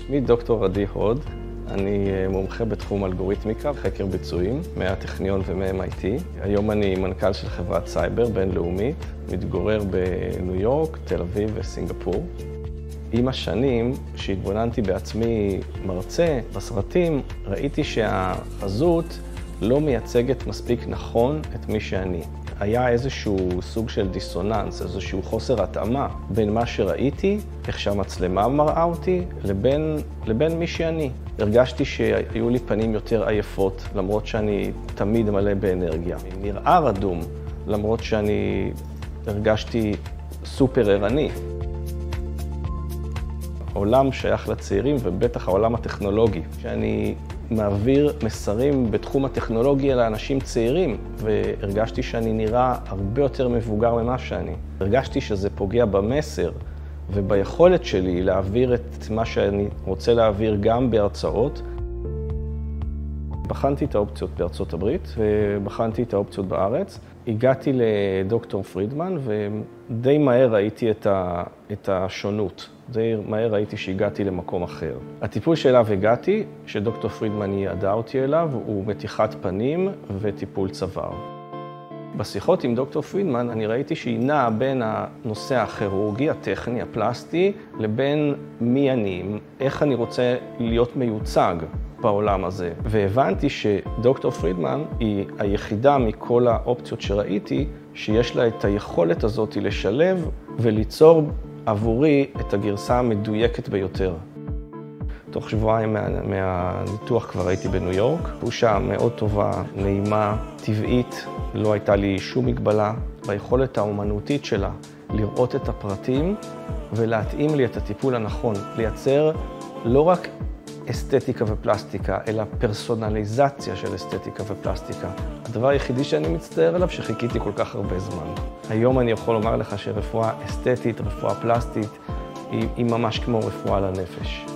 שמי דוקטור עדי הוד, אני מומחה בתחום אלגוריתמיקה וחקר ביצועים מהטכניון ומ-MIT. היום אני מנכ"ל של חברת סייבר בינלאומית, מתגורר בניו יורק, תל אביב וסינגפור. עם השנים, שהתבוננתי בעצמי מרצה בסרטים, ראיתי שהחזות לא מייצגת מספיק נכון את מי שאני. היה איזשהו סוג של דיסוננס, איזשהו חוסר התאמה בין מה שראיתי, איך שהמצלמה מראה אותי, לבין מי שאני. הרגשתי שהיו לי פנים יותר עייפות, למרות שאני תמיד מלא באנרגיה. נראה רדום, למרות שאני הרגשתי סופר ערני. העולם שייך לצעירים, ובטח העולם הטכנולוגי, שאני מעביר מסרים בתחום הטכנולוגיה לאנשים צעירים, והרגשתי שאני נראה הרבה יותר מבוגר ממה שאני. הרגשתי שזה פוגע במסר וביכולת שלי להעביר את מה שאני רוצה להעביר גם בהרצאות. בחנתי את האופציות בארצות הברית ובחנתי את האופציות בארץ. הגעתי לדוקטור פרידמן ודי מהר ראיתי את השונות. די מהר ראיתי שהגעתי למקום אחר. הטיפול שאליו הגעתי, שדוקטור פרידמן ייעדה אותי אליו, הוא מתיחת פנים וטיפול צוואר. בשיחות עם דוקטור פרידמן אני ראיתי שהיא נעה בין הנושא הכירורגי, הטכני, הפלסטי, לבין מי אני, איך אני רוצה להיות מיוצג בעולם הזה. והבנתי שדוקטור פרידמן היא היחידה מכל האופציות שראיתי, שיש לה את היכולת הזאת לשלב וליצור עבורי את הגרסה המדויקת ביותר. תוך שבועיים מהניתוח כבר הייתי בניו יורק. תחושה מאוד טובה, נעימה, טבעית, לא הייתה לי שום מגבלה. ביכולת האומנותית שלה לראות את הפרטים ולהתאים לי את הטיפול הנכון. לייצר לא רק אסתטיקה ופלסטיקה, אלא פרסונליזציה של אסתטיקה ופלסטיקה. הדבר היחידי שאני מצטער עליו שחיכיתי כל כך הרבה זמן. היום אני יכול לומר לך שרפואה אסתטית, רפואה פלסטית, היא ממש כמו רפואה לנפש.